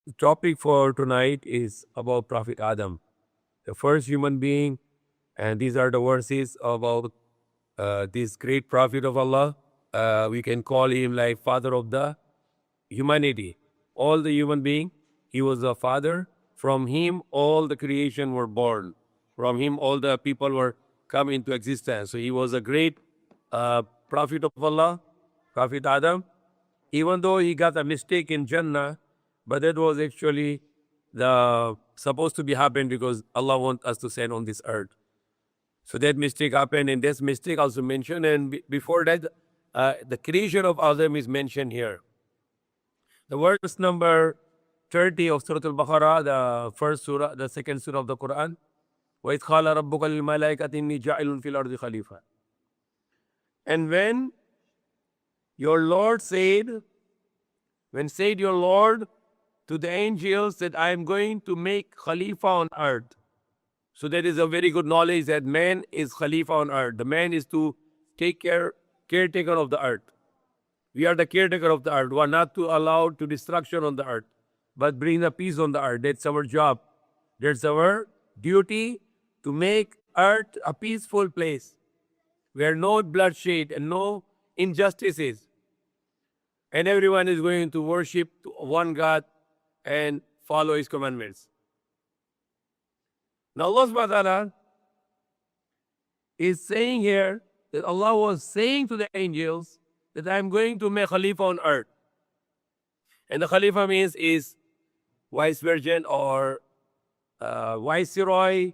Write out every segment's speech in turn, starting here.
The topic for tonight is about Prophet Adam, the first human being, and these are the verses about this great Prophet of Allah. We can call him like father of the humanity. All the human being, he was a father. From him, all the creation were born. From him, all the people were come into existence. So he was a great Prophet of Allah, Prophet Adam. Even though he got a mistake in Jannah, but that was actually the supposed to be happened because Allah wants us to send on this earth. So that mistake happened, and this mistake also mentioned. And before that, the creation of Adam is mentioned here. The verse number 30 of Surah Al-Baqarah, the first surah, the second surah of the Quran. وَإِذْ قَالَ رَبُّكَ لِلْمَلَائِكَةِ إِنِّي جَاعِلٌ فِي الْأَرْضِ خَلِيفَةً. And when said your Lord to the angels that I am going to make Khalifa on earth. So that is a very good knowledge that man is Khalifa on earth. The man is to caretaker of the earth. We are the caretaker of the earth. We are not to allow to destruction on the earth, but bring the peace on the earth. That's our job. That's our duty to make earth a peaceful place where no bloodshed and no injustices. And everyone is going to worship one God and follow His commandments. Now Allah subhanahu wa ta'ala is saying here that Allah was saying to the angels that I am going to make Khalifa on earth. And the Khalifa means is vice virgin or viceroy,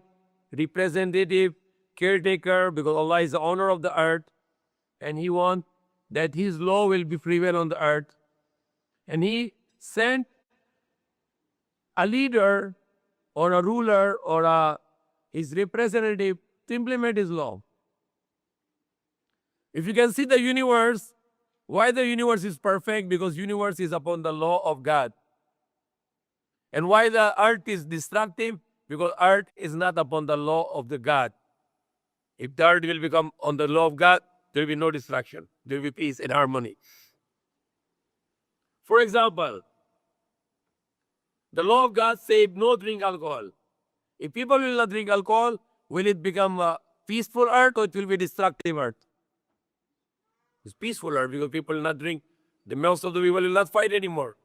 representative, caretaker, because Allah is the owner of the earth and He wants that His law will be prevail on the earth. And He sent a leader or a ruler or his representative to implement His law. If you can see the universe, why the universe is perfect? Because universe is upon the law of God. And why the earth is destructive? Because earth is not upon the law of the God. If the earth will become on the law of God, there will be no destruction. There will be peace and harmony. For example, the law of God says no drink alcohol. If people will not drink alcohol, will it become a peaceful earth or it will be destructive earth? It's peaceful earth because people will not drink. The most of the people will not fight anymore.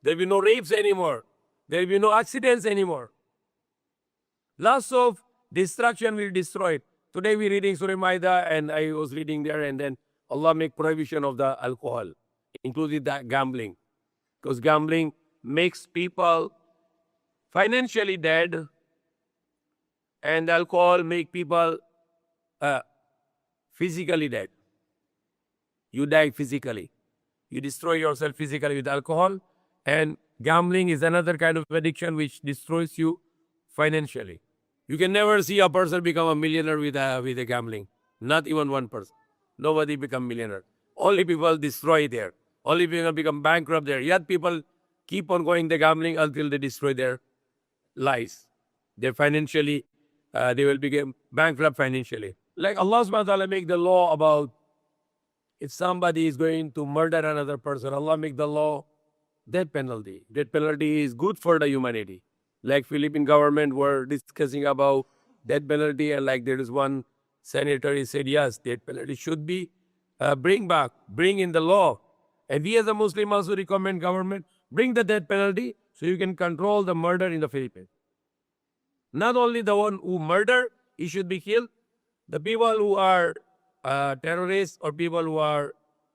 There will be no rapes anymore. There will be no accidents anymore. Lots of destruction will destroy it. Today we're reading Surah Maida and I was reading there and then Allah make prohibition of the alcohol, including that gambling. Because gambling makes people financially dead and alcohol make people physically dead. You die physically. You destroy yourself physically with alcohol, and gambling is another kind of addiction which destroys you financially. You can never see a person become a millionaire with a gambling. Not even one person. Nobody become millionaire. Only people destroy there. Only people become bankrupt there. Yet people keep on going the gambling until they destroy their lives. They financially, they will become bankrupt financially. Like Allah subhanahu wa ta'ala make the law about if somebody is going to murder another person, Allah make the law death penalty. Death penalty is good for the humanity. Like Philippine government were discussing about death penalty, and like there is one senator, he said, yes, death penalty should be bring in the law. And we as a Muslim also recommend government, bring the death penalty so you can control the murder in the Philippines. Not only the one who murder, he should be killed. The people who are terrorists or people who are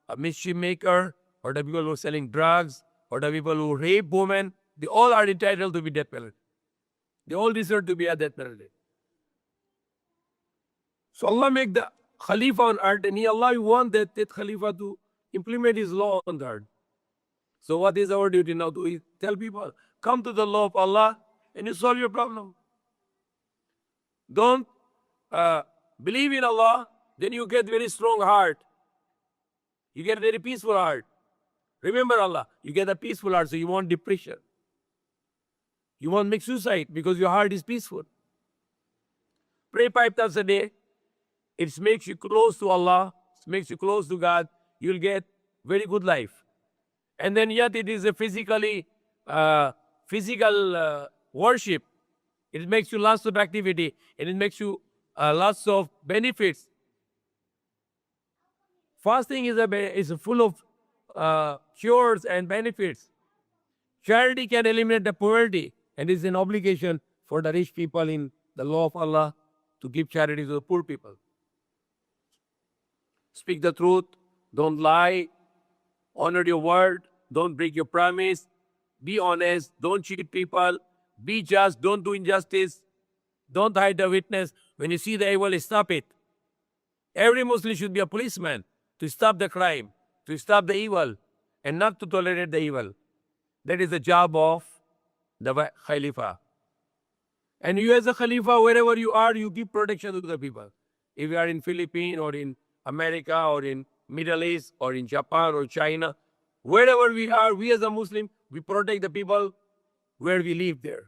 a mischief maker or the people who are selling drugs or the people who rape women, they all are entitled to be death penalty. They all deserve to be a death penalty. So Allah make the Khalifa on earth and Allah want that Khalifa to implement His law on the earth. So what is our duty now? To tell people, come to the law of Allah and you solve your problem. Don't believe in Allah, then you get very strong heart. You get a very peaceful heart. Remember Allah, you get a peaceful heart, so you want depression. You won't make suicide because your heart is peaceful. Pray 5 times a day. It makes you close to Allah. It makes you close to God. You'll get very good life. And then yet it is a physically physical worship. It makes you lots of activity, and it makes you lots of benefits. Fasting is full of cures and benefits. Charity can eliminate the poverty, and is an obligation for the rich people in the law of Allah to give charity to the poor people. Speak the truth, don't lie, honor your word, don't break your promise, be honest, don't cheat people, be just, don't do injustice, don't hide the witness. When you see the evil, stop it. Every Muslim should be a policeman to stop the crime, to stop the evil, and not to tolerate the evil. That is the job of the Khalifa. And you as a Khalifa, wherever you are, you give protection to the people. If you are in Philippines or in America or in Middle East or in Japan or China, wherever we are, we as a Muslim, we protect the people where we live there.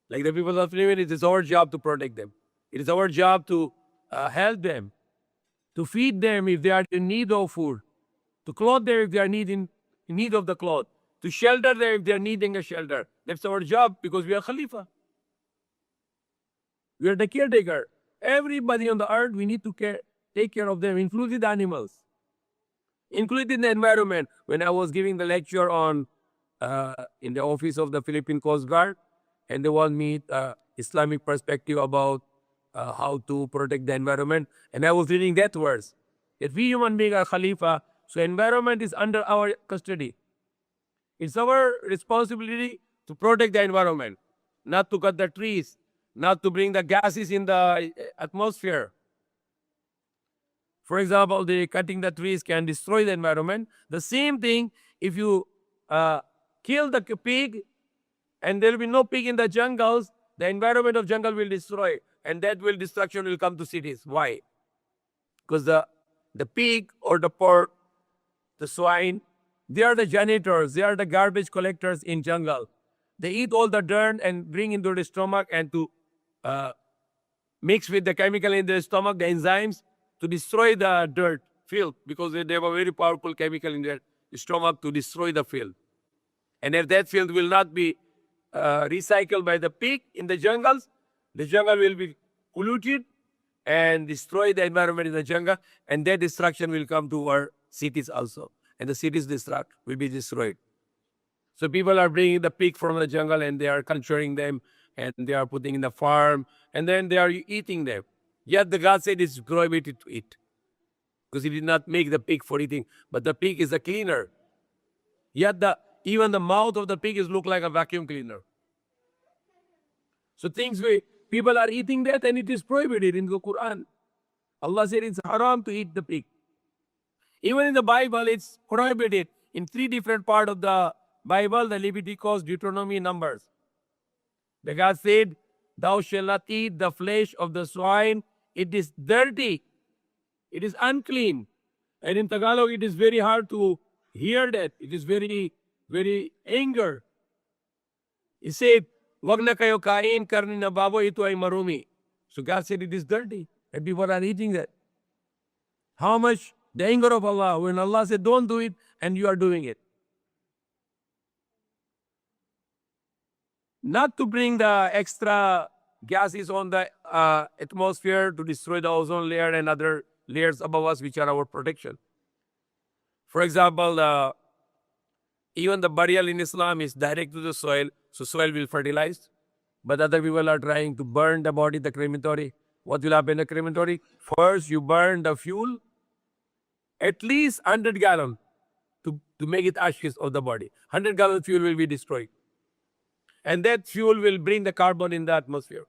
Like the people of Philippines, it is our job to protect them. It is our job to help them, to feed them if they are in need of food, to clothe them if they are in need of the cloth, to shelter them if they are needing a shelter. That's our job because we are Khalifa. We are the caretaker. Everybody on the earth, we need to take care of them, including the animals, including the environment. When I was giving the lecture on in the office of the Philippine Coast Guard, and they want me Islamic perspective about how to protect the environment, and I was reading that verse. If we human beings are Khalifa, so environment is under our custody. It's our responsibility to protect the environment, not to cut the trees, not to bring the gases in the atmosphere. For example, cutting the trees can destroy the environment. The same thing, if you kill the pig and there will be no pig in the jungles, the environment of jungle will destroy, and that destruction will come to cities. Why? Because the pig or the pork, the swine, they are the janitors, they are the garbage collectors in jungle. They eat all the dirt and bring into the stomach and to mix with the chemical in the stomach, the enzymes, to destroy the dirt, filth, because they have a very powerful chemical in their stomach to destroy the filth. And if that filth will not be recycled by the pig in the jungle will be polluted and destroy the environment in the jungle, and that destruction will come to our cities also. And the cities will be destroyed. So people are bringing the pig from the jungle and they are culturing them and they are putting in the farm and then they are eating them. Yet the God said it's prohibited to eat because He did not make the pig for eating, but the pig is a cleaner. Yet even the mouth of the pig look like a vacuum cleaner. So people are eating that and it is prohibited in the Quran. Allah said it's haram to eat the pig. Even in the Bible, it's prohibited in 3 different parts of the Bible, the Leviticus, Deuteronomy, Numbers. The God said, thou shalt not eat the flesh of the swine. It is dirty. It is unclean. And in Tagalog, it is very hard to hear that. It is very, very anger. He said, wag na kayo kain karne na baboy, ito ay marumi. So God said it is dirty. And people are eating that. How much the anger of Allah when Allah said don't do it and you are doing it. Not to bring the extra gases on the atmosphere to destroy the ozone layer and other layers above us which are our protection. For example, even the burial in Islam is direct to the soil, so soil will fertilize. But other people are trying to burn the body, the crematory. What will happen in the crematory? First, you burn the fuel, at least 100 gallons to make it ashes of the body. 100 gallon fuel will be destroyed. And that fuel will bring the carbon in the atmosphere.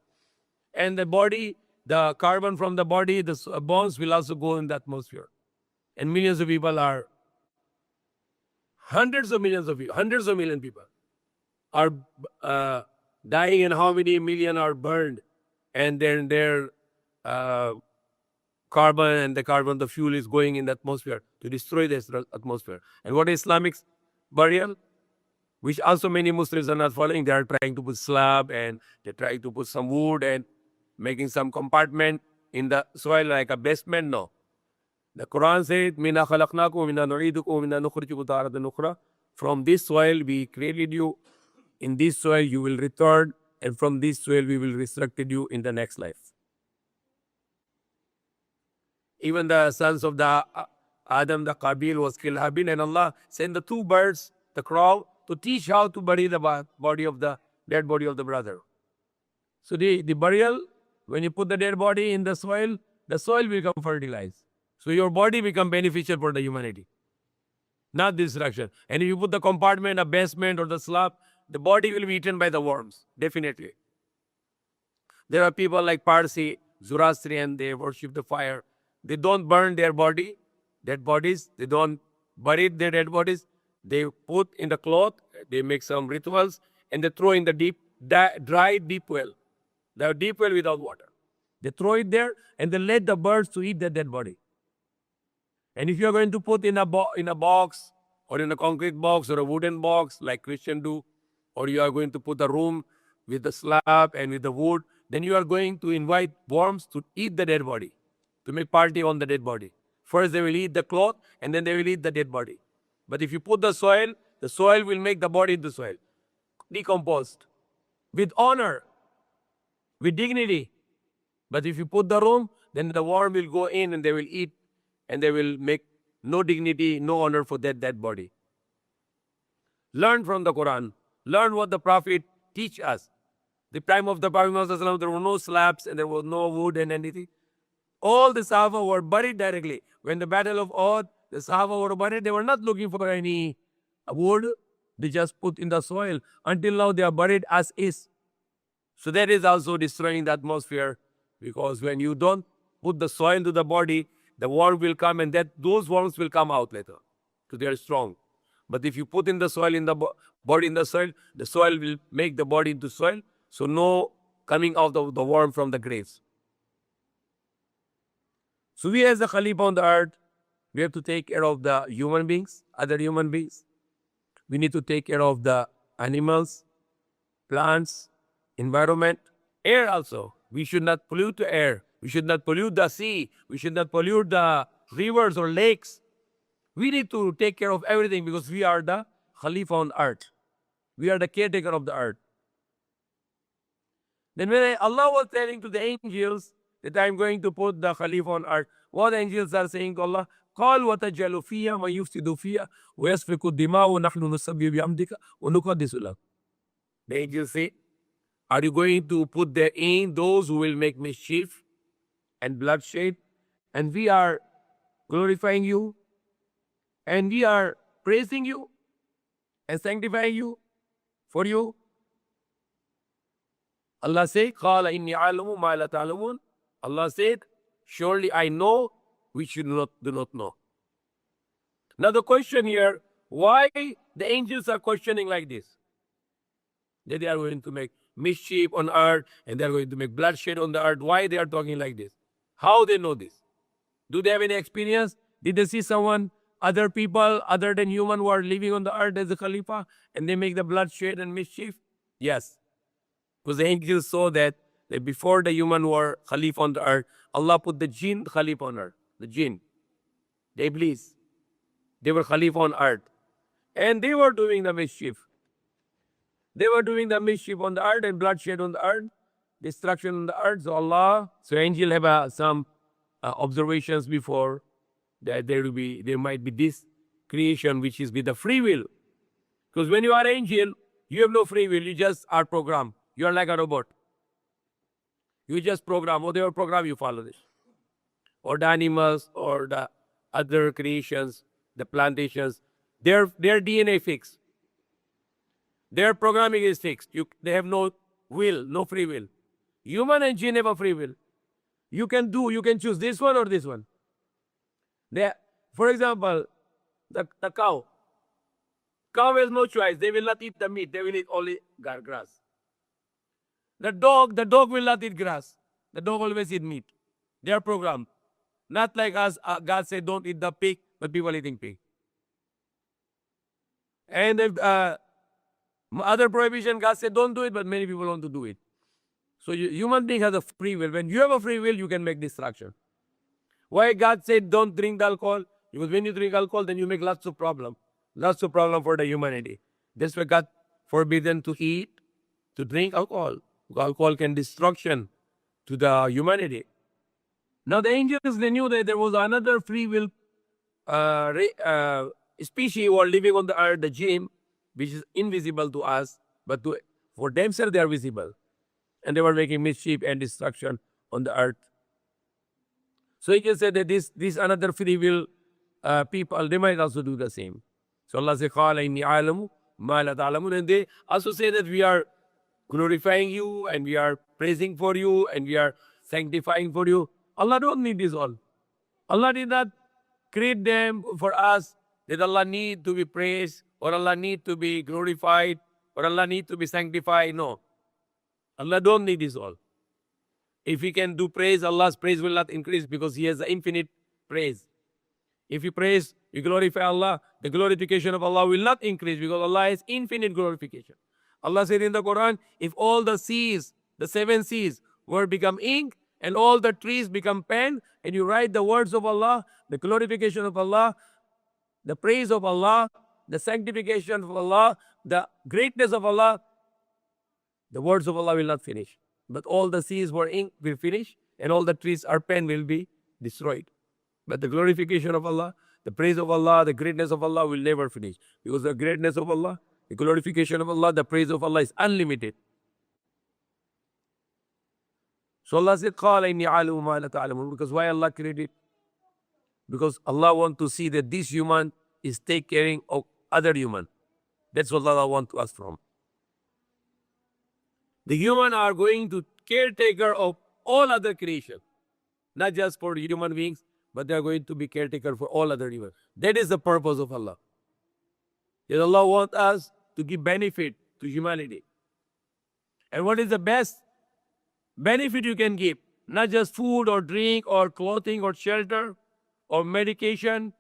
And the body, the carbon from the body, the bones will also go in the atmosphere. And millions of people are, hundreds of million people are dying, and how many million are burned. And then their carbon and the fuel is going in the atmosphere to destroy the atmosphere. And what is Islamic burial? Which also many Muslims are not following. They are trying to put slab and they try to put some wood and making some compartment in the soil like a basement. No. The Quran said, "Minna khalaqnakum, minna nu'idukum, minna nukhrijukum taratan ukhra." From this soil we created you In this soil you will return, and from this soil we will resurrect you in the next life. Even the sons of the Adam, the Qabil was killed Habil, and Allah sent the two birds, the crow, to teach how to bury the body of the dead body of the brother. So the burial, when you put the dead body in the soil will become fertilized. So your body become beneficial for the humanity, not destruction. And if you put the compartment, a basement or the slab, the body will be eaten by the worms, definitely. There are people like Parsi, Zoroastrian, they worship the fire. They don't burn their dead bodies. They don't bury their dead bodies. They put in the cloth, they make some rituals, and they throw in the dry deep well. The deep well without water. They throw it there, and they let the birds to eat the dead body. And if you're going to put in a box, or in a concrete box, or a wooden box, like Christians do, or you are going to put a room with the slab and with the wood, then you are going to invite worms to eat the dead body, to make party on the dead body. First they will eat the cloth, and then they will eat the dead body. But if you put the soil will make the body into soil, decomposed, with honor, with dignity. But if you put the room, then the worm will go in and they will eat, and they will make no dignity, no honor for that dead body. Learn from the Quran. Learn what the Prophet teach us. The time of the Prophet Muhammad, there were no slabs and there was no wood and anything. All the Sahaba were buried directly. When the battle of Uhud, the Sahaba were buried, they were not looking for any wood. They just put in the soil. Until now, they are buried as is. So that is also destroying the atmosphere, because when you don't put the soil to the body, the worm will come, and those worms will come out later, because they are strong. But if you put in the soil, in the body in the soil will make the body into soil, so no coming out of the worm from the graves. So we as the Khalifa on the earth, we have to take care of the human beings, other human beings. We need to take care of the animals, plants, environment, air also. We should not pollute the air. We should not pollute the sea. We should not pollute the rivers or lakes. We need to take care of everything, because we are the Khalifa on earth. We are the caretaker of the earth. Then when Allah was telling to the angels that I am going to put the Khalifa on earth, what the angels are saying to Allah? قال وتجعل فيها من يفسد فيها ويسفك الدماء ونحن نسبح بحمدك ونقدس لك. The angels say, are you going to put there in those who will make mischief and bloodshed? And we are glorifying you, and we are praising you and sanctifying you for you. Allah said, قال إني أعلم ما لا تعلمون. Allah said, surely I know which you do not know. Now the question here, why the angels are questioning like this? That they are going to make mischief on earth, and they are going to make bloodshed on the earth. Why they are talking like this? How they know this? Do they have any experience? Did they see someone, other people other than human who are living on the earth as a Khalifa, and they make the bloodshed and mischief? Yes. Because the angels saw that before the human were Khalifa on the earth, Allah put the jinn Khalifa on earth. The jinn, the Iblis, they were Khalifa on earth. And they were doing the mischief. They were doing the mischief on the earth and bloodshed on the earth, destruction on the earth. So angel have some observations before that there might be this creation which is with the free will. Because when you are angel, you have no free will. You just are programmed. You are like a robot. You just program. Whatever program you follow this. Or the animals or the other creations, the plantations, their DNA fixed. Their programming is fixed. They have no will, no free will. Human and jinn have a free will. You can choose this one or this one. For example, the cow. Cow has no choice. They will not eat the meat. They will eat only grass. The dog will not eat grass. The dog always eat meat. They are programmed. Not like us, God said don't eat the pig, but people eating pig. And if, other prohibition, God said don't do it, but many people want to do it. So human being has a free will. When you have a free will, you can make destruction. Why God said don't drink alcohol? Because when you drink alcohol, then you make lots of problem for the humanity. That's why God forbidden to eat, to drink alcohol. Alcohol can destruction to the humanity. Now the angels, they knew that there was another free will species who are living on the earth, the jinn, which is invisible to us, but for themselves they are visible. And they were making mischief and destruction on the earth. So he can say that this another free will people, they might also do the same. So Allah says, قَالَ إِنِّي عَالَمُ مَا لَا تَعْلَمُونَ. And they also say that we are glorifying you and we are praising for you and we are sanctifying for you. Allah don't need this all. Allah did not create them for us that Allah need to be praised or Allah need to be glorified or Allah need to be sanctified. No. Allah don't need this all. If He can do praise, Allah's praise will not increase because He has the infinite praise. If you praise, you glorify Allah, the glorification of Allah will not increase because Allah has infinite glorification. Allah said in the Quran, if all the seas, the 7 seas, were become ink and all the trees become pen, and you write the words of Allah, the glorification of Allah, the praise of Allah, the sanctification of Allah, the greatness of Allah, the words of Allah will not finish. But all the seas were ink will finish and all the trees are pen will be destroyed. But the glorification of Allah, the praise of Allah, the greatness of Allah will never finish. Because the greatness of Allah, the glorification of Allah, the praise of Allah is unlimited. So Allah said, قَالَ إِنِّي عَالِمُ مَا لَا تَعْلَمُونَ. Because why Allah created? Because Allah wants to see that this human is take caring of other human. That's what Allah wants us from. The human are going to caretaker of all other creation. Not just for human beings, but they are going to be caretaker for all other humans. That is the purpose of Allah. That Allah wants us to give benefit to humanity. And what is the best benefit you can give? Not just food or drink or clothing or shelter or medication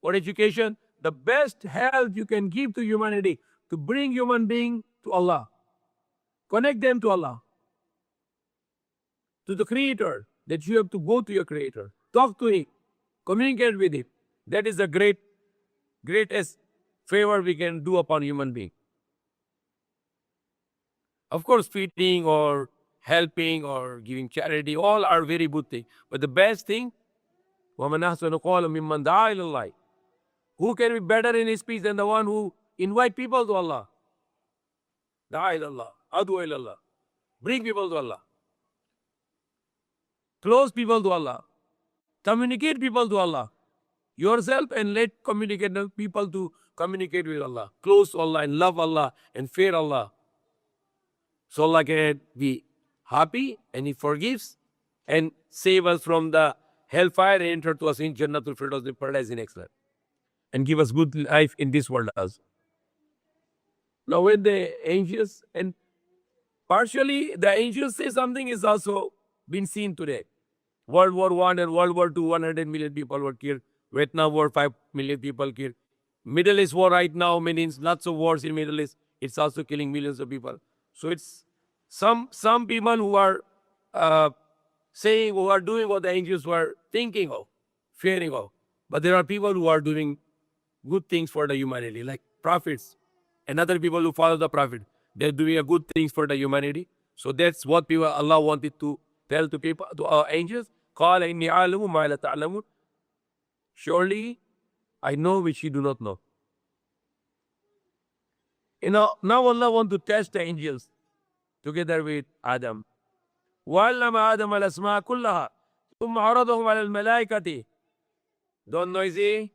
or education. The best help you can give to humanity to bring human being to Allah. Connect them to Allah. To the Creator. That you have to go to your Creator. Talk to Him. Communicate with Him. That is the greatest favor we can do upon human being. Of course, feeding or helping or giving charity, all are very good things. But the best thing, وَمَنْ أَحْسَنُ قَوْلًا مِمَّنْ دَعَا إِلَى اللَّهِ. Who can be better in his speech than the one who invite people to Allah? دَعَا إِلَى اللَّهِ أَدْعُوا إِلَى اللَّهِ. Bring people to Allah. Close people to Allah. Communicate people to Allah. Yourself and let communicate people to communicate with Allah. Close to Allah and love Allah and fear Allah. So Allah can be happy and He forgives and save us from the hellfire and enter to us in Jannatul Firdaus, the paradise in next life. And give us good life in this world also. Now when the angels, and partially the angels say something is also been seen today. World War I and World War II, 100 million people were killed. Vietnam War, 5 million people killed. Middle East war right now means lots of wars in Middle East. It's also killing millions of people. So it's some people who are saying, who are doing what the angels were thinking of, fearing of. But there are people who are doing good things for the humanity, like prophets and other people who follow the prophet. They're doing a good things for the humanity. So that's what people Allah wanted to tell to people, to our angels. قَالَ إِنِّي عَالِمُ مَا لَا تَعْلَمُونَ. Surely I know which you do not know. Now Allah wants to test the angels together with Adam. وَعَلَّمَ آدَمَ الْأَسْمَاءَ كُلَّهَا ثُمَّ عَرَضَهُمْ عَلَى الْمَلَائِكَةِ. Don't noisy.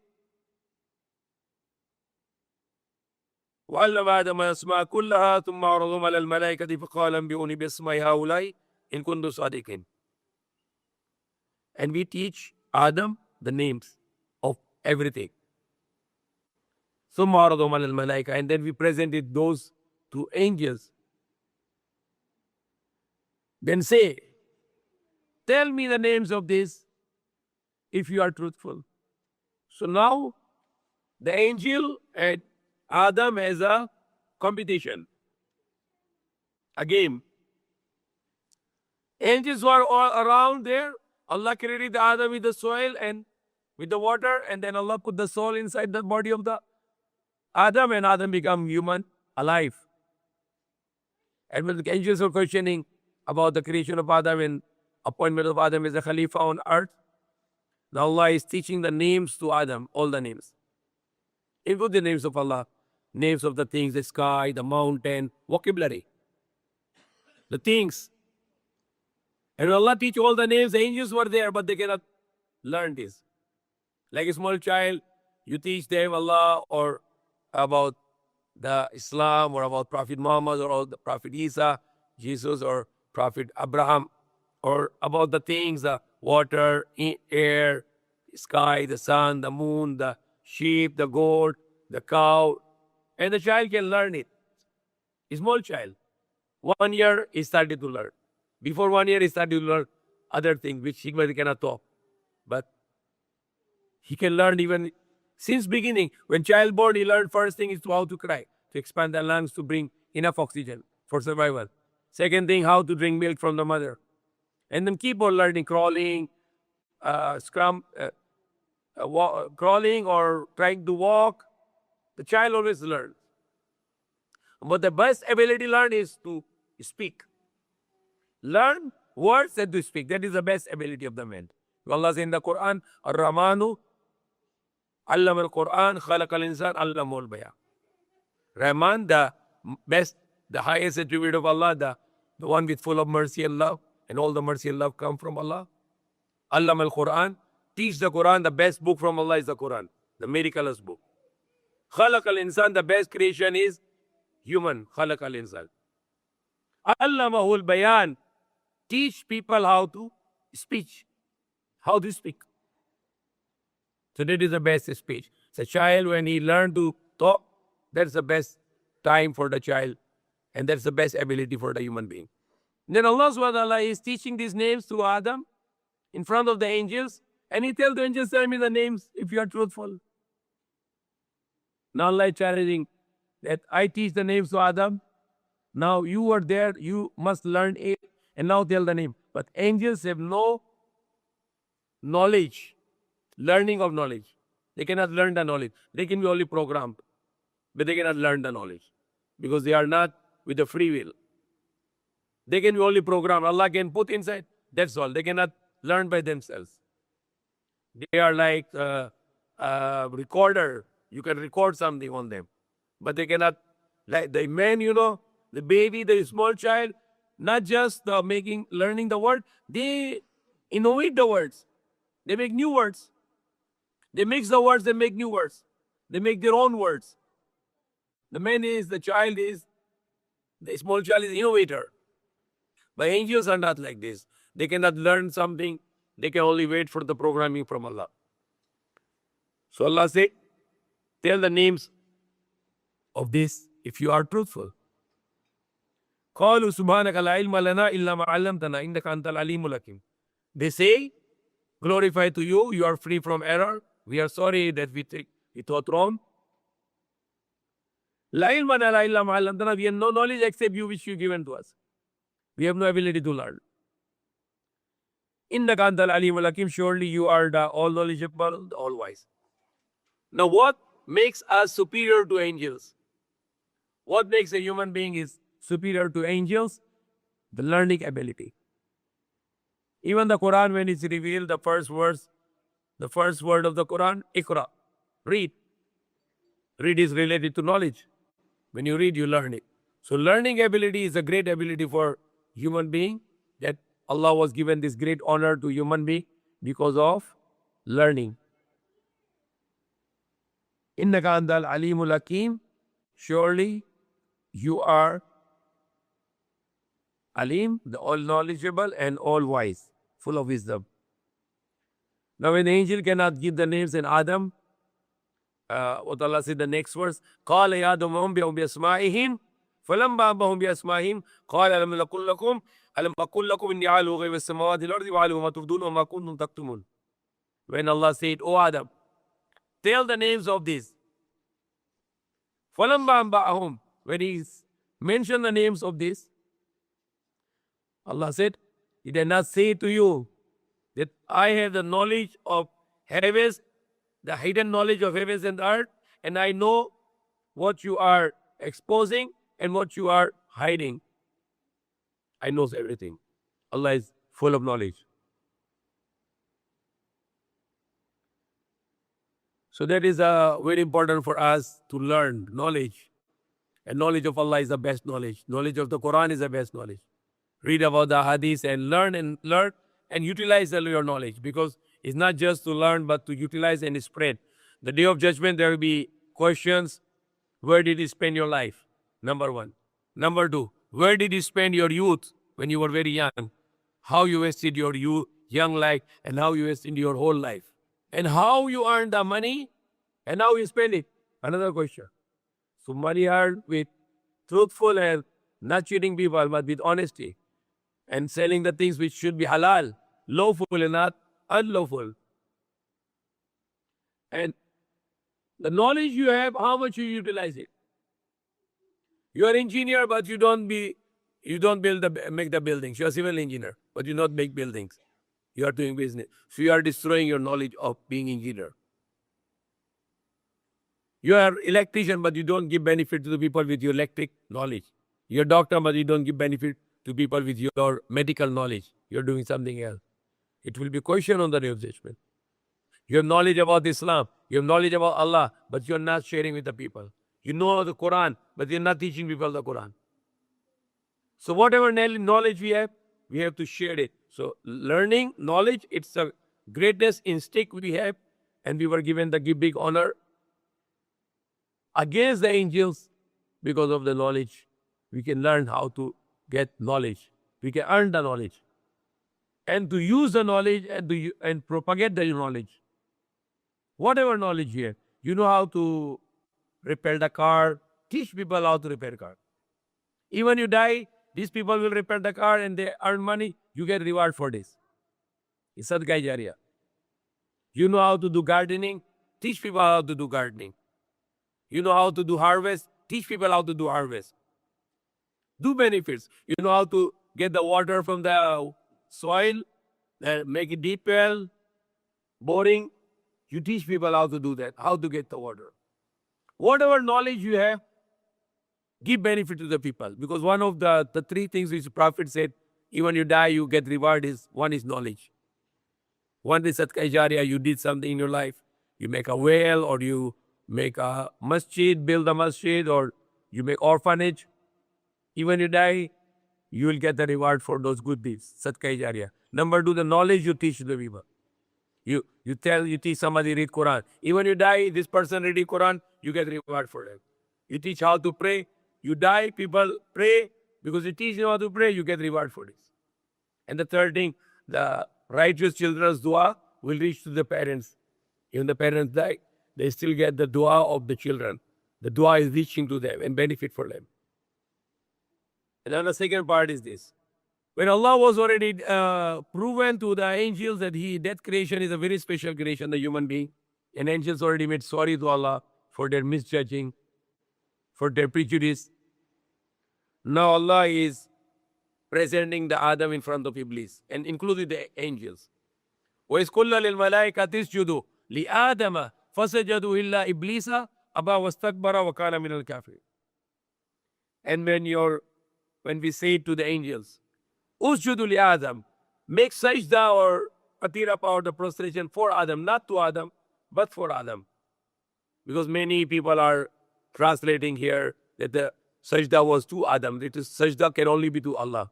وَعَلَّمَ آدَمَ الْأَسْمَاءَ كُلَّهَا ثُمَّ عَرَضَهُمْ عَلَى الْمَلَائِكَةِ فَقَالَ أَنْبِئُونِي بِأَسْمَاءِ هَؤُلَاءِ إِنْ كُنتُمْ صَادِقِينَ. And we teach Adam the names of everything. ثُمَّ عَرَضَهُمْ عَلَى الْمَلَائِكَةِ. And then we presented those to angels. Then say, tell me the names of this if you are truthful. So now the angel and Adam has a competition, a game. Angels were all around there. Allah created Adam with the soil and with the water, and then Allah put the soul inside the body of the Adam, and Adam become human, alive. And when the angels were questioning about the creation of Adam and appointment of Adam as a Khalifa on earth, now Allah is teaching the names to Adam, all the names. Include the names of Allah, names of the things, the sky, the mountain, vocabulary, the things. And when Allah teach all the names, the angels were there, but they cannot learn this. Like a small child, you teach them Allah or about the Islam or about Prophet Muhammad or about the Prophet Isa, Jesus or Prophet Abraham, or about the things, the water, air, sky, the sun, the moon, the sheep, the goat, the cow, and the child can learn it. A small child. 1 year, he started to learn. Before 1 year, he started to learn other things which he cannot talk. But he can learn even since beginning. When child born, he learned first thing is how to cry, to expand the lungs to bring enough oxygen for survival. Second thing, how to drink milk from the mother. And then keep on learning, crawling, crawling or trying to walk. The child always learns. But the best ability to learn is to speak. Learn words and to speak. That is the best ability of the man. Allah says in the Quran, Ar-Rahmanu Allama al-Quran, Khalaqa al-Insan, Allamul Bayan. Rahman, the best, the highest attribute of Allah, the one with full of mercy and love, and all the mercy and love come from Allah. Allama al-Quran, teach the Quran, the best book from Allah is the Quran, the miraculous book. Khalaqa al-Insan, the best creation is human, Khalaqa al-Insan. Allamahul Bayan, teach people how to speak. How to speak. So that is the best speech. The child, when he learns to talk, that's the best time for the child. And that's the best ability for the human being. Then Allah subhanahu wa ta'ala is teaching these names to Adam in front of the angels. And he tells the angels, tell me the names if you are truthful. Now Allah is challenging that I teach the names to Adam. Now you were there, you must learn it. And now tell the name. But angels have no knowledge, learning of knowledge. They cannot learn the knowledge. They can be only programmed, but they cannot learn the knowledge because they are not with the free will. They can be only programmed. Allah can put inside. That's all. They cannot learn by themselves. They are like a recorder. You can record something on them, but they cannot. Like the man, the baby, the small child, not just learning the word. They innovate the words. They make new words. They mix the words, they make new words. They make their own words. The small child is innovator. But angels are not like this. They cannot learn something. They can only wait for the programming from Allah. So Allah said, tell the names of this if you are truthful. قَالُوا سُبْحَانَكَ لَا عِلْمَ لَنَا إِلَّا مَا عَلَّمْتَنَا إِنَّكَ أَنْتَ الْعَلِيمُ الْحَكِيمُ. They say, glorify to you, you are free from error. We are sorry that we thought wrong. La ilma lana illa ma 'allamtana. We have no knowledge except you which you given to us. We have no ability to learn. Innaka antal alimul hakim. Surely you are the all knowledgeable, the all wise. Now what makes us superior to angels? What makes a human being is superior to angels? The learning ability. Even the Quran, when it's revealed, the first word of the Quran, Iqra, read. Read is related to knowledge. When you read, you learn it. So learning ability is a great ability for human being, that Allah was given this great honor to human being because of learning. Innaka antal alimul hakim. Surely you are Alim, the all knowledgeable and all wise, full of wisdom. Now when the angel cannot give the names in Adam, what Allah said the next verse, قَالَ يَا آدَمُ أَنْبِئْهُمْ بِأَسْمَائِهِمْ فَلَمَّا أَنْبَأَهُم بِأَسْمَائِهِمْ قَالَ أَلَمْ أَقُل لَكُمْ إِنِّي أَعْلَمُ غَيْبَ السَّمَاوَاتِ وَالْأَرْضِ وَأَعْلَمُ مَا تُبْدُونَ وَمَا كُنتُمْ تَكْتُمُونَ. When Allah said, O Adam, tell the names of these. فَلَمَّا أَنْبَأَهُم. When he mentioned the names of this, Allah said, did I not say to you that I have the knowledge of heavens, the hidden knowledge of heavens and earth, and I know what you are exposing and what you are hiding. I knows everything. Allah is full of knowledge. So that is very important for us to learn knowledge. And knowledge of Allah is the best knowledge. Knowledge of the Quran is the best knowledge. Read about the hadith and learn and utilize your knowledge, because it's not just to learn but to utilize and spread. The day of judgment there will be questions. Where did you spend your life? Number one. Number two, where did you spend your youth when you were very young? How you wasted your young life and how you wasted your whole life. And how you earned the money and how you spend it. Another question. So money earned with truthful and not cheating people, but with honesty. And selling the things which should be halal, lawful and not unlawful. And the knowledge you have, how much you utilize it. You are engineer, but you don't make the buildings. You are civil engineer, but you not make buildings. You are doing business. So you are destroying your knowledge of being engineer. You are electrician, but you don't give benefit to the people with your electric knowledge. You're a doctor, but you don't give benefit to people with your medical knowledge. You're doing something else. It will be question on the day of judgment. You have knowledge about Islam. You have knowledge about Allah, but you're not sharing with the people. You know the Quran, but you're not teaching people the Quran. So whatever knowledge we have to share it. So learning, knowledge, it's the greatest instinct we have, and we were given the big honor against the angels because of the knowledge. We can learn how to get knowledge. We can earn the knowledge. And to use the knowledge and propagate the knowledge. Whatever knowledge you have. You know how to repair the car. Teach people how to repair car. Even you die, these people will repair the car and they earn money. You get reward for this. It's sadaqah jariyah. You know how to do gardening. Teach people how to do gardening. You know how to do harvest. Teach people how to do harvest. Do benefits. You know how to get the water from the soil, make it deep well, boring. You teach people how to do that, how to get the water. Whatever knowledge you have, give benefit to the people. Because one of the three things which the Prophet said, even you die, you get reward, is one is knowledge. One is sadaqah jariyah, you did something in your life. You make a well, or you make a masjid, build a masjid, or you make orphanage. Even you die, you will get the reward for those good deeds. Sadaqah jariyah. Number two, the knowledge you teach the people. You teach somebody read Quran. Even you die, this person reading Quran, you get reward for them. You teach how to pray. You die, people pray. Because you teach them how to pray, you get reward for this. And the third thing, the righteous children's dua will reach to the parents. Even the parents die, they still get the dua of the children. The dua is reaching to them and benefit for them. And then the second part is this. When Allah was already proven to the angels that creation is a very special creation, the human being, and angels already made sorry to Allah for their misjudging, for their prejudice. Now Allah is presenting the Adam in front of Iblis, and including the angels. وَإِذْ قُلْنَا لِلْمَلَائِكَةِ اسْجُدُوا لِآدَمَ فَسَجَدُوا إِلَّا إِبْلِيسَ أَبَى وَاسْتَكْبَرَ وَكَانَ مِنَ الْكَافِرِينَ. And when we say to the angels, Usjudu li Adam, make sajda or atirapa or the prostration for Adam, not to Adam, but for Adam. Because many people are translating here that the sajda was to Adam. It is sajda can only be to Allah.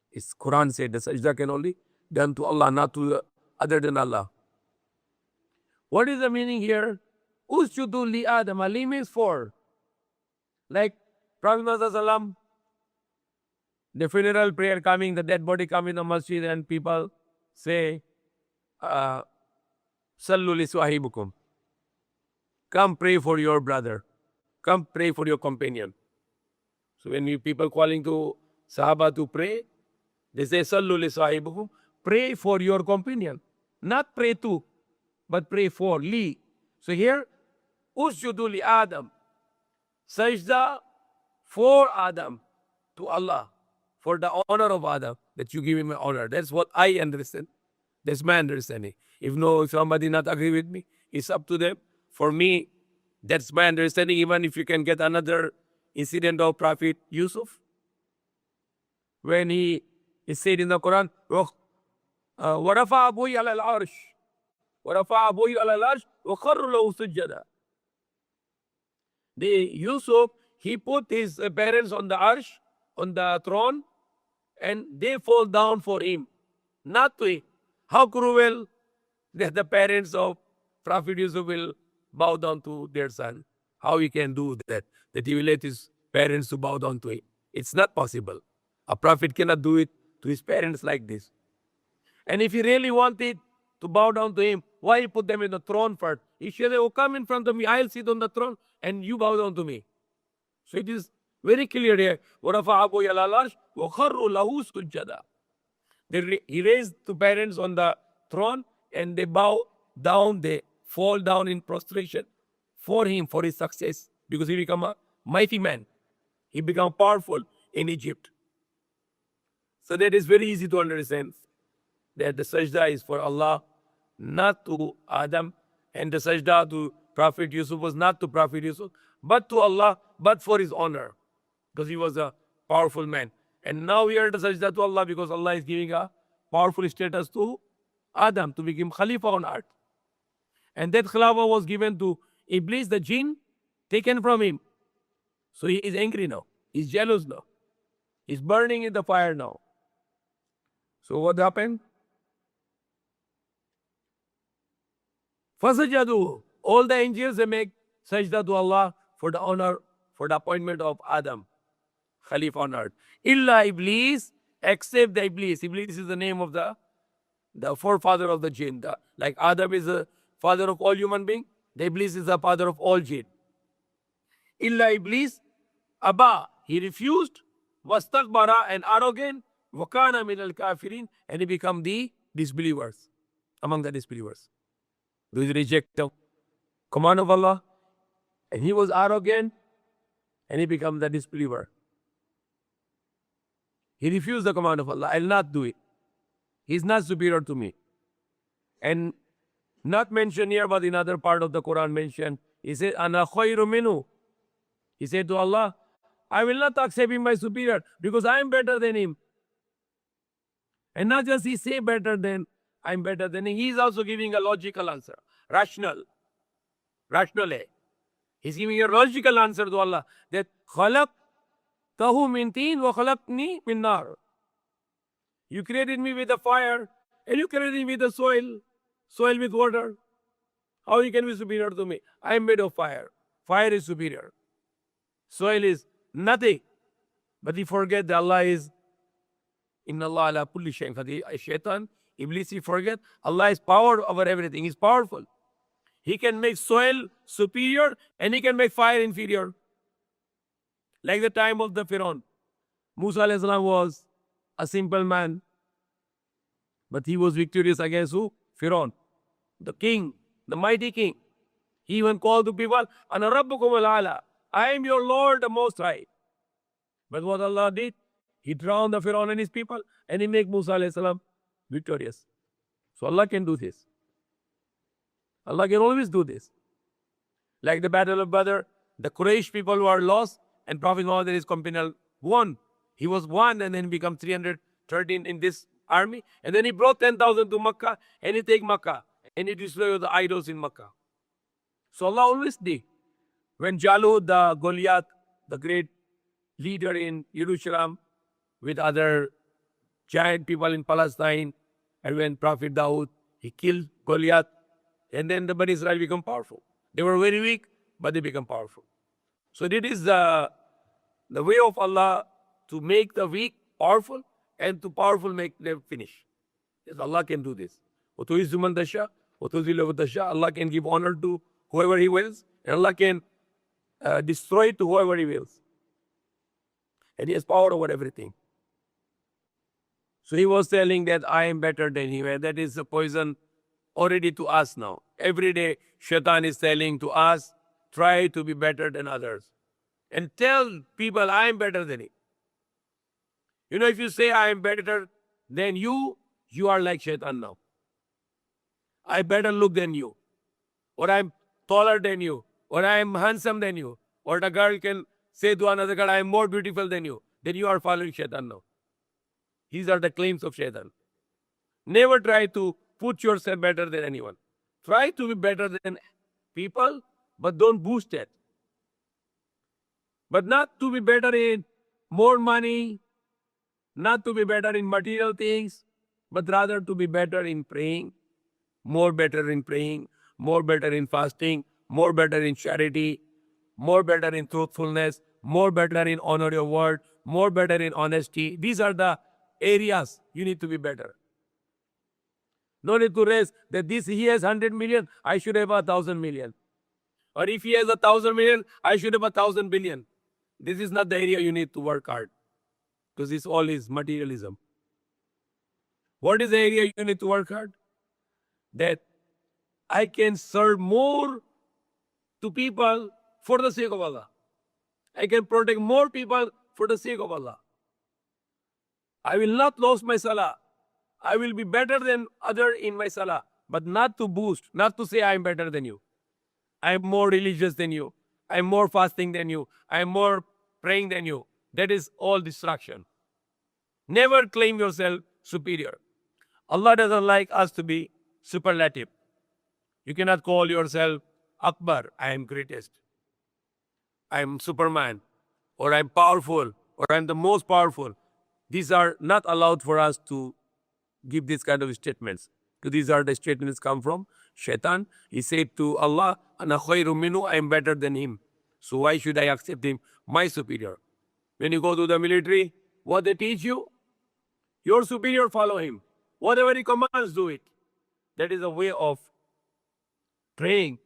It's Quran said the sajda can only done to Allah, not to other than Allah. What is the meaning here? Usjudu li Adam. Ali means for. Like Prophet Muhammad, the funeral prayer coming, the dead body coming in the masjid, and people say, Sallu li swahibukum. Come pray for your brother. Come pray for your companion. So when people calling to Sahaba to pray, they say, Sallu li swahibukum. Pray for your companion. Not pray to, but pray for. Li. So here, Usjudu li Adam. Sajda for Adam to Allah. For the honor of Adam, that you give him an honor. That's what I understand. That's my understanding. If somebody not agree with me, it's up to them. For me, that's my understanding. Even if you can get another incident of Prophet Yusuf. when he is said in the Quran, وَرَفَعَ أَبُوِي عَلَى الْعَرْشِ وَرَفَعَ أَبُوِي عَلَى الْعَرْشِ وَخَرُّ لَهُ سُجَّدًا. Yusuf, he put his parents on the arsh, on the throne, and they fall down for him, not to him. How cruel that the parents of Prophet Yusuf will bow down to their son. How he can do that? That he will let his parents to bow down to him. It's not possible. A prophet cannot do it to his parents like this. And if he really wanted to bow down to him, why he put them in the throne first? He should say, oh, come in front of me, I'll sit on the throne and you bow down to me. So it is very clear here. وَرَفَعَ أَبُوِي عَلَى الْعَرْشِ وَخَرُّ لَهُ سُجَّدًا. He raised the parents on the throne and they bow down, they fall down in prostration for him, for his success, because he became a mighty man. He became powerful in Egypt. So that is very easy to understand that the sajda is for Allah, not to Adam, and the sajda to Prophet Yusuf was not to Prophet Yusuf, but to Allah, but for his honor, because he was a powerful man. And now we are the sajda to Allah because Allah is giving a powerful status to Adam to become Khalifa on earth. And that Khalifa was given to Iblis, the jinn, taken from him. So he is angry now. He's jealous now. He's burning in the fire now. So what happened? Fasajadu. All the angels, they make sajda to Allah for the honor, for the appointment of Adam, Khalifa on earth. Illa Iblis, except the Iblis. Iblis is the name of the forefather of the jinn. Like Adam is the father of all human beings, the Iblis is the father of all jinn. Illa Iblis, Abba, he refused, wastakbara, and arrogant, wakana min al-kafirin, and he become the disbelievers, among the disbelievers. Those reject the command of Allah, and he was arrogant, and he become the disbeliever. He refused the command of Allah. I'll not do it. He's not superior to me. And not mentioned here, but in other part of the Quran mentioned, he said, Ana khayru minhu. He said to Allah, I will not accept him my superior because I am better than him. And not just he say better than, I'm better than him. He is also giving a logical answer. Rational. Rationally. He's giving a logical answer to Allah. That khalaqtahu min teen wa khalaqni min nar. You created me with the fire and you created me with the soil with water. How you can be superior to me? I am made of fire. Fire is superior. Soil is nothing. But he forget that Allah is Inna Allah ala kulli shay'in qadir. Shaitan, Iblis, he forget Allah is power over everything. He's powerful. He can make soil superior and he can make fire inferior. Like the time of the Pharaoh. Musa alayhi salam was a simple man. But he was victorious against who? Pharaoh. The king, the mighty king. He even called to people, Ana rabbukum al-ala. I am your Lord, the Most High. But what Allah did? He drowned the Pharaoh and his people and he made Musa alayhi salam victorious. So Allah can do this. Allah can always do this. Like the Battle of Badr, the Quraysh people who are lost and Prophet Muhammad and his companion won. He was one and then become 313 in this army. And then he brought 10,000 to Makkah and he take Makkah and he destroyed the idols in Makkah. So Allah always did. When Jalut, the Goliath, the great leader in Jerusalem with other giant people in Palestine, and when Prophet Dawood, he killed Goliath, and then the Bani Israel become powerful. They were very weak, but they become powerful. So it is the way of Allah to make the weak powerful and to powerful make them finish. Yes, Allah can do this. Allah can give honor to whoever He wills, and Allah can destroy to whoever He wills. And He has power over everything. So He was telling that I am better than Him, and that is the poison already to us now. Every day, Shaitan is telling to us, try to be better than others. And tell people, I am better than him. You know, if you say, I am better than you are like Shaitan now. I better look than you. Or I am taller than you. Or I am handsome than you. Or the girl can say to another girl, I am more beautiful than you. Then you are following Shaitan now. These are the claims of shaitan. Never try to put yourself better than anyone. Try to be better than people, but don't boost it. But not to be better in more money, not to be better in material things, but rather to be better in praying, more better in praying, more better in fasting, more better in charity, more better in truthfulness, more better in honor your word, more better in honesty. These are the areas you need to be better. No need to raise that this he has 100 million, I should have 1,000 million. Or if he has 1,000 million, I should have 1,000 billion. This is not the area you need to work hard, because this all is materialism. What is the area you need to work hard? That I can serve more to people for the sake of Allah. I can protect more people for the sake of Allah. I will not lose my salah. I will be better than other in my salah, but not to boost, not to say I am better than you. I am more religious than you. I am more fasting than you. I am more praying than you. That is all distraction. Never claim yourself superior. Allah doesn't like us to be superlative. You cannot call yourself Akbar, I am greatest. I am Superman, or I am powerful, or I am the most powerful. These are not allowed for us to give these kind of statements. Because these are the statements come from Shaitan. He said to Allah, Ana khayru minhu, I am better than him. So why should I accept him, my superior? When you go to the military, what they teach you? Your superior, follow him. Whatever he commands, do it. That is a way of praying.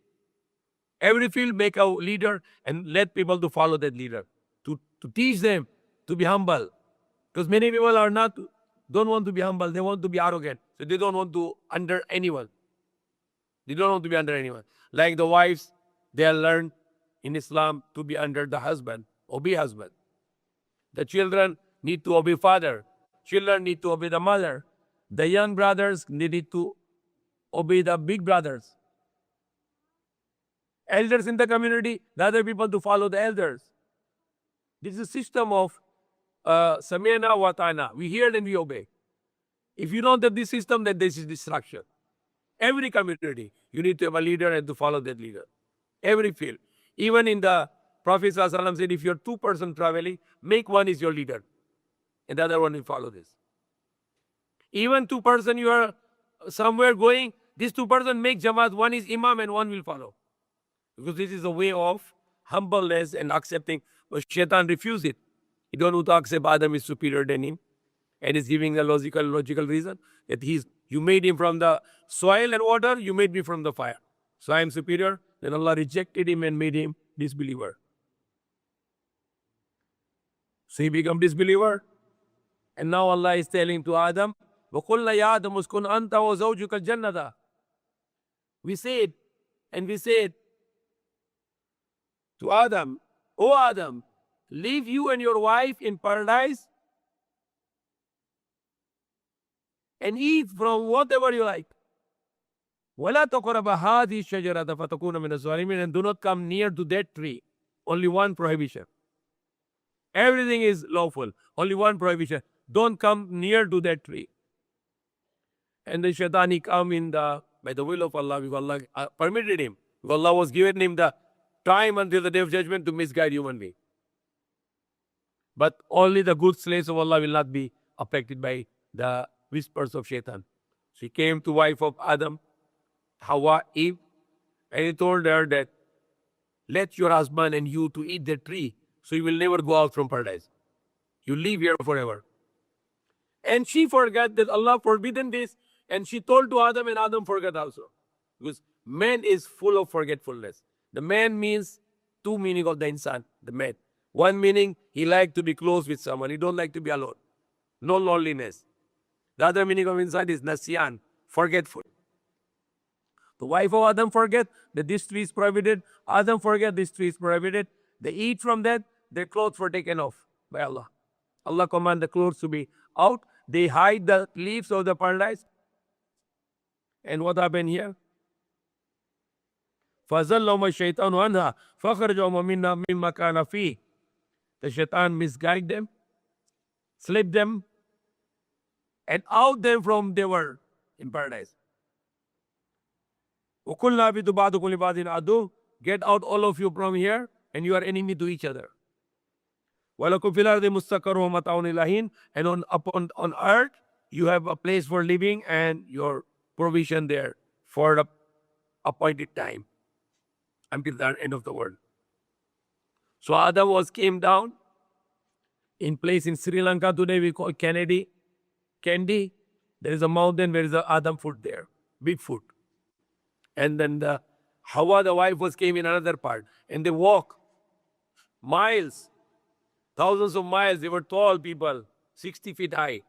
Every field, make a leader and let people to follow that leader. To teach them to be humble. Because many people don't want to be humble. They want to be arrogant. So they don't want to under anyone. They don't want to be under anyone. Like the wives, they are learned in Islam to be under the husband, obey husband. The children need to obey father. Children need to obey the mother. The young brothers need to obey the big brothers. Elders in the community, the other people to follow the elders. This is a system of Samena Watana. We hear and we obey. If you don't have this system, then this is destruction. Every community, you need to have a leader and to follow that leader. Every field. Even in the Prophet ﷺ said, if you're 2 persons traveling, make one is your leader. And the other one will follow this. Even 2 persons you are somewhere going, these 2 persons make Jamaat, one is Imam and one will follow. Because this is a way of humbleness and accepting. But Shaitan refused it. He don't want to accept Adam is superior than him. And is giving the logical reason that you made him from the soil and water, you made me from the fire. So I am superior. Then Allah rejected him and made him disbeliever. So he became disbeliever. And now Allah is telling to Adam, وَقُلْنَا يَا آدَمُ اسْكُنْ أَنْتَ وَزَوْجُكَ الْجَنَّةَ. We said to Adam, O Adam, leave you and your wife in paradise and eat from whatever you like. وَلَا تَقْرَبَ هَذِهِ الشَّجَرَةَ فَتَكُونَ مِنَ الظَّالِمِينَ. And do not come near to that tree. Only one prohibition. Everything is lawful. Only one prohibition. Don't come near to that tree. And the shaitan, he come by the will of Allah, because Allah permitted him. Because Allah was giving him the time until the day of judgment to misguide human being. But only the good slaves of Allah will not be affected by the whispers of shaitan. She came to wife of Adam, Hawa, Eve, and he told her that let your husband and you to eat the tree, so you will never go out from paradise. You live here forever. And she forgot that Allah forbidden this, and she told to Adam, and Adam forgot also. Because man is full of forgetfulness. The man means 2 meanings of the insan, the man. One meaning, he like to be close with someone. He don't like to be alone. No loneliness. The other meaning of insan is nasiyan, forgetful. The wife of Adam forget that this tree is prohibited. Adam forget this tree is prohibited. They eat from that. Their clothes were taken off by Allah. Allah command the clothes to be out. They hide the leaves of the paradise. And what happened here? فَزَلَّهُمَا الشَّيْطَانُ عَنْهَا فَخَرَجَهُمَا مِمَّا كَانَ فِيهِ. The shaitan misguided them, slipped them, and out them from they were in paradise. وَقُلْنَا بِتُ بَعْضُكُمْ لِبَعْضٍ عَدُوٌّ. Get out all of you from here, and you are enemy to each other. وَلَكُمْ فِي الْأَرْضِ مُسْتَقَرٌّ وَمَتَاعٌ إِلَىٰ حِينٍ. And on earth, you have a place for living and your provision there for the appointed time until the end of the world. So Adam came down in place in Sri Lanka today. We call Kandy. There is a mountain where is a Adam foot there, big foot. And then the Hawa, the wife, came in another part, and they walk miles, thousands of miles. They were tall people, 60 feet high.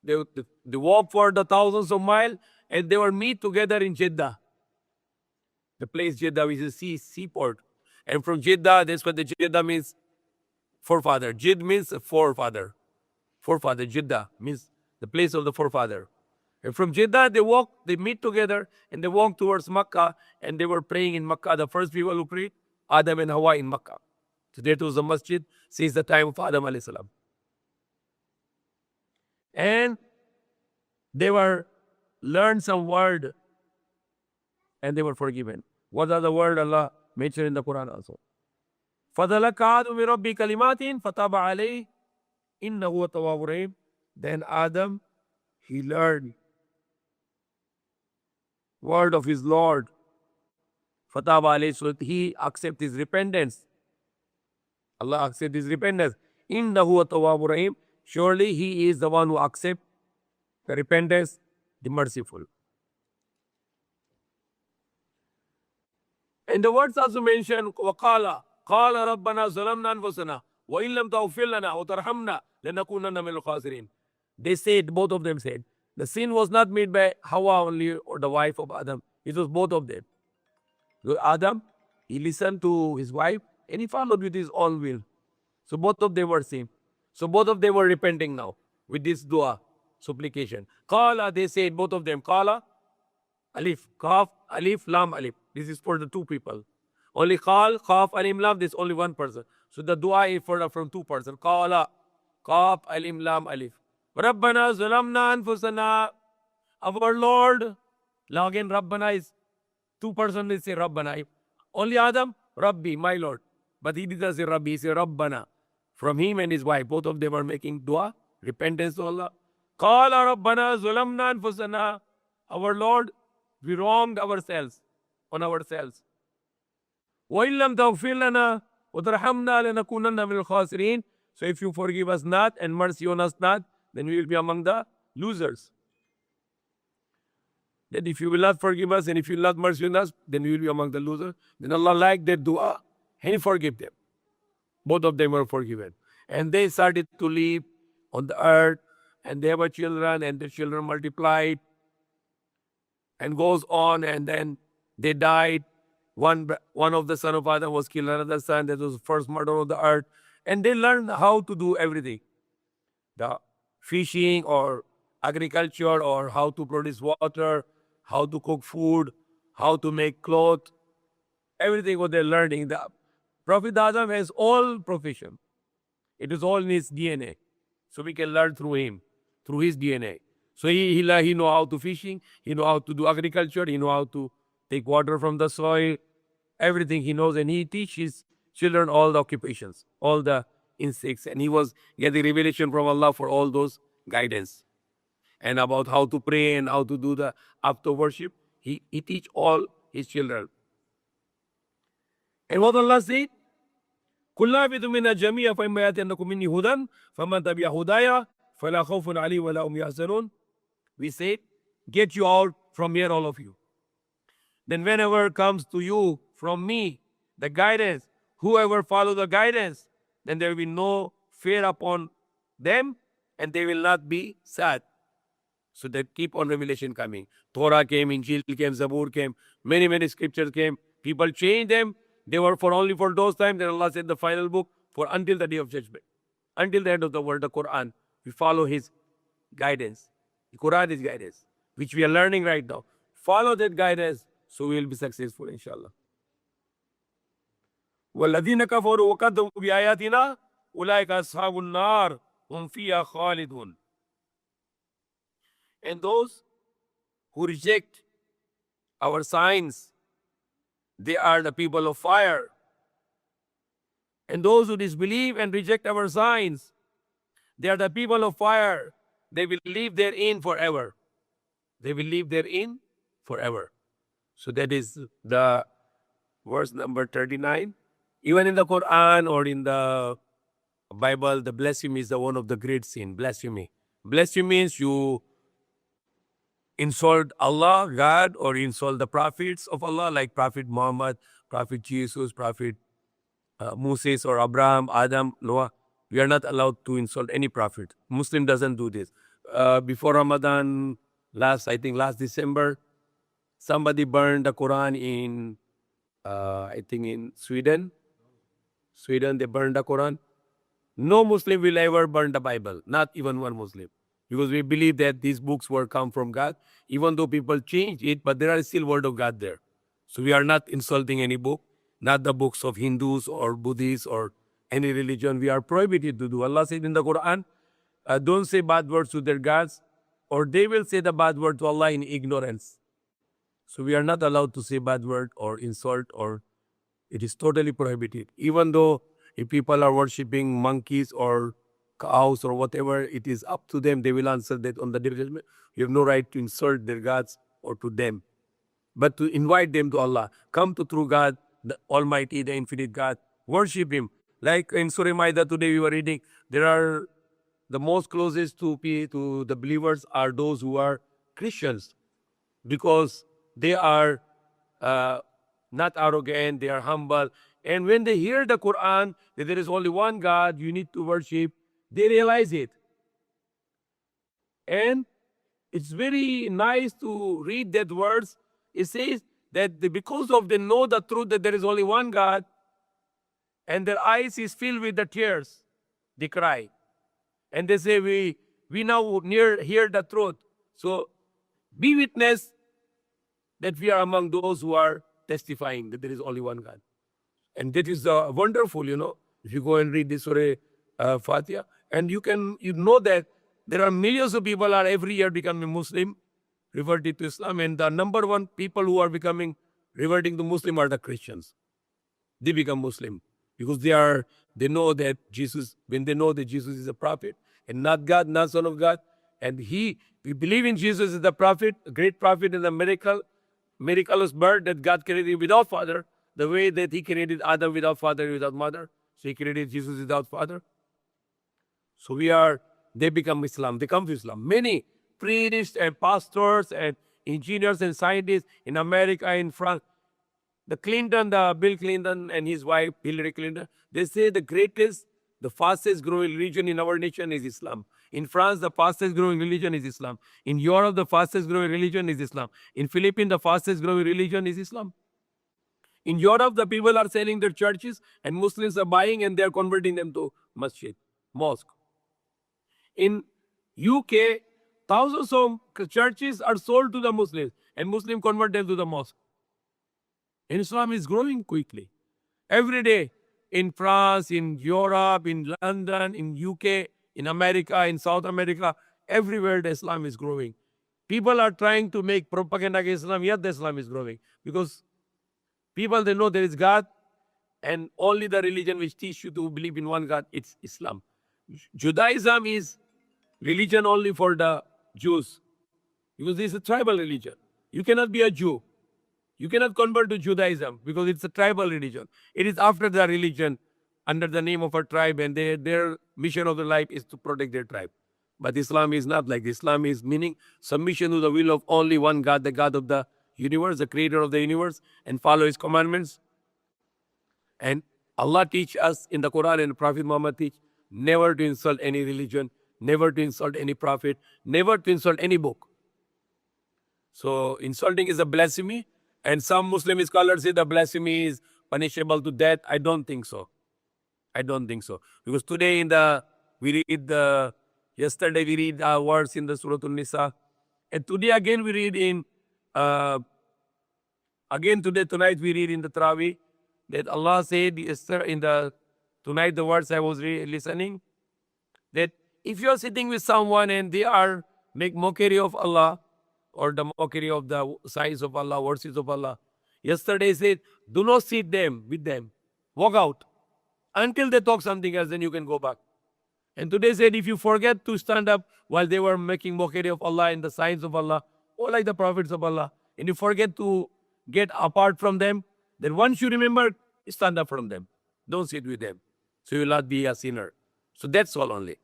They walk for the thousands of miles, and they were meet together in Jeddah, the place Jeddah, which is a seaport. And from Jeddah, that's what the Jeddah means, forefather. Jid means forefather. Forefather, Jeddah means the place of the forefather. And from Jeddah, they meet together, and they walk towards Makkah, and they were praying in Makkah. The first people who prayed, Adam and Hawa in Makkah. So that was a masjid since the time of Adam alayhi salam. And they were learned some word, and they were forgiven. What are the word Allah mentioned in the Quran also? فَذَلَكَ آدَمُ مِنْ رَبِّهِ كَلِمَاتٍ فَتَابَ عَلَيْهِ إِنَّهُ هُوَ التَّوَّابُ الرَّحِيمُ. Then Adam, he learned word of his Lord. Fataba alayhi, so he accept his repentance. Allah accept his repentance. Innahu at-tawwabur rahim. Surely he is the one who accept the repentance, the merciful. And the words also mention وَقَالَ قَالَ رَبَّنَا ظَلَمْنَا أَنفُسَنَا وَإِن لَمْ تَغْفِرْ لَنَا وَتَرْحَمْنَا لَنَكُونَنَّ مِنَ الْخَاسِرِينَ. They said, both of them said, the sin was not made by Hawa only or the wife of Adam. It was both of them. So Adam, he listened to his wife and he followed with his own will. So both of them were same. So both of them were repenting now with this dua, supplication. Qala, they said, both of them. Qala, alif, qaf, alif, lam, alif. This is for the two people. Only qal, qaf, alim, lam, this is only one person. So the dua is from two persons. Qala, qaf, alim, lam, alif. Rabbana zalamna anfusana. Our Lord. Now again, Rabbana is two persons, they say Rabbana. Only Adam, Rabbi, my Lord. But he did not say Rabbi, he said Rabbana. From him and his wife, both of them are making dua, repentance to Allah. Qala Rabbana zalamna anfusana. Our Lord, we wronged ourselves, on ourselves. Wa illam taghfir lana wa tarhamna lanakunanna minal khasirin. So if you forgive us not and mercy on us not, then we will be among the losers. That if you will not forgive us and if you will not mercy on us, then we will be among the losers. Then Allah liked their dua and He forgave them. Both of them were forgiven. And they started to live on the earth, and they have a children, and their children multiplied, and goes on, and then they died. One of the son of Adam was killed, another son, that was the first murder of the earth. And they learned how to do everything. The fishing or agriculture, or how to produce water, how to cook food, how to make clothes. Everything what they're learning. The Prophet Adam has all profession. It is all in his DNA. So we can learn through him, through his DNA. So he know how to fishing, he know how to do agriculture, he know how to take water from the soil. Everything he knows, and he teaches children all the occupations, all the insects. And he was getting revelation from Allah for all those guidance. And about how to pray and how to do the after worship, he teach all his children. And what Allah said, كُلَّا بِدُ مِنَا جَمِيعًا فَإِمَّا يَأْتِيَنَّكُم مِّنِّي هُدًى فَمَن تَبِعَ هُدَايَ فَلَا خَوْفٌ عَلَيْهِمْ وَلَا هُمْ يَحْزَنُونَ. We said, get you out from here, all of you. Then whenever comes to you from me, the guidance, whoever follow the guidance, then there will be no fear upon them, and they will not be sad. So they keep on revelation coming. Torah came, Injil came, Zabur came, many scriptures came. People changed them. They were only for those times. Then Allah said the final book for until the day of judgment. Until the end of the world, the Quran. We follow His guidance. The Quran is guidance, which we are learning right now. Follow that guidance, so we will be successful, inshallah. وَالَّذِينَ كَفَرُوا وَكَذَّبُوا بِآيَاتِنَا أُولَٰئِكَ أَصْحَابُ النَّارِ هُمْ فِيهَا خَالِدُونَ. And those who reject our signs, they are the people of fire. And those who disbelieve and reject our signs, they are the people of fire. They will live therein forever. They will live therein forever. So that is the verse number 39. Even in the Quran or in the Bible, the blasphemy is the one of the great sin. Blasphemy. Blasphemy means you insult Allah, God, or insult the prophets of Allah, like Prophet Muhammad, Prophet Jesus, Prophet Moses or Abraham, Adam, Noah. We are not allowed to insult any prophet. Muslim doesn't do this. Before Ramadan, I think last December, somebody burned the Quran in, I think in Sweden. Sweden, they burned the Quran. No Muslim will ever burn the Bible, not even one Muslim. Because we believe that these books were come from God, even though people change it, but there are still word of God there. So we are not insulting any book, not the books of Hindus or Buddhists or any religion. We are prohibited to do. Allah said in the Quran, don't say bad words to their gods, or they will say the bad word to Allah in ignorance. So we are not allowed to say bad word or insult, or it is totally prohibited. Even though if people are worshipping monkeys or cows or whatever, it is up to them. They will answer that on the day of judgment. You have no right to insult their gods or to them, but to invite them to Allah. Come to true God, the Almighty, the Infinite God. Worship Him. Like in Surah Maida today we were reading, there are the most closest to the believers are those who are Christians, because they are not arrogant, they are humble. And when they hear the Quran, that there is only one God you need to worship, they realize it. And it's very nice to read that verse. It says that because of they know the truth that there is only one God, and their eyes is filled with the tears, they cry. And they say, we now hear the truth. So be witness that we are among those who are testifying that there is only one God. And that is wonderful, if you go and read this Surah Fatiha, and you know that there are millions of people are every year becoming Muslim, reverting to Islam, and the number one people who are reverting to Muslim are the Christians. They become Muslim because they know that Jesus, when they know that Jesus is a prophet and not God, not Son of God, and we believe in Jesus as the prophet, a great prophet, and the miraculous birth that God created without father, the way that He created Adam without father, without mother. So He created Jesus without father. So they become Islam. They come to Islam. Many priests and pastors and engineers and scientists in America, in France, Bill Clinton and his wife, Hillary Clinton, they say the fastest growing religion in our nation is Islam. In France, the fastest growing religion is Islam. In Europe, the fastest growing religion is Islam. In Philippines, the fastest growing religion is Islam. In Europe, the people are selling their churches and Muslims are buying and they are converting them to mosque. In UK, thousands of churches are sold to the Muslims and Muslims convert them to the mosque. And Islam is growing quickly. Every day, in France, in Europe, in London, in UK, in America, in South America, everywhere the Islam is growing. People are trying to make propaganda against Islam, yet the Islam is growing. Because people, they know there is God, and only the religion which teaches you to believe in one God, it's Islam. Judaism is religion only for the Jews, because it's a tribal religion. You cannot be a Jew. You cannot convert to Judaism because it's a tribal religion. It is after the religion under the name of a tribe, and their mission of their life is to protect their tribe. But Islam is not like this. Islam is meaning submission to the will of only one God, the God of the universe, the creator of the universe, and follow His commandments. And Allah teach us in the Quran, and Prophet Muhammad teach never to insult any religion, never to insult any prophet, never to insult any book. So insulting is a blasphemy. And some Muslim scholars say the blasphemy is punishable to death. I don't think so. Because today yesterday we read words in the Surah An-Nisa. And today again we read tonight we read in the Tarawih that Allah said tonight the words I was listening, that if you are sitting with someone and they are make mockery of Allah or the mockery of the signs of Allah, verses of Allah. Yesterday he said, do not sit them with them. Walk out. Until they talk something else, then you can go back. And today said, if you forget to stand up while they were making mockery of Allah and the signs of Allah, or like the prophets of Allah, and you forget to get apart from them, then once you remember, stand up from them. Don't sit with them. So you will not be a sinner. So that's all only.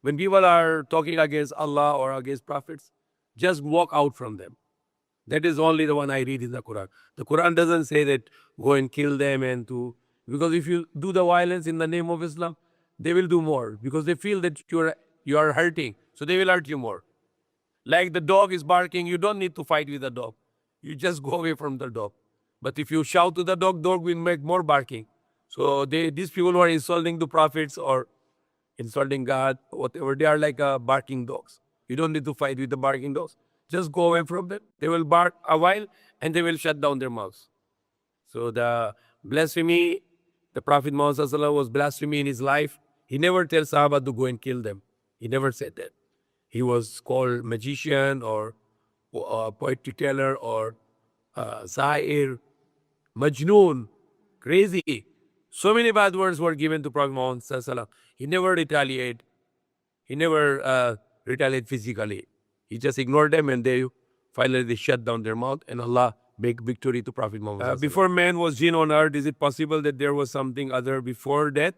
When people are talking against Allah or against prophets, just walk out from them. That is only the one I read in the Quran. The Quran doesn't say that go and kill them because if you do the violence in the name of Islam, they will do more because they feel that you are hurting. So they will hurt you more. Like the dog is barking, you don't need to fight with the dog. You just go away from the dog. But if you shout to the dog will make more barking. So these people who are insulting the prophets or insulting God, whatever, they are like barking dogs. You don't need to fight with the barking dogs. Just go away from them. They will bark a while and they will shut down their mouths. So the blasphemy, the Prophet Muhammad was blasphemy in his life. He never tells Sahaba to go and kill them. He never said that. He was called magician or poetry teller or Sa'ir, Majnoon, crazy. So many bad words were given to Prophet Muhammad. He never retaliated. He never retaliated physically. He just ignored them and finally they shut down their mouth and Allah make victory to Prophet Muhammad. Before man was jinn on earth, is it possible that there was something other before that?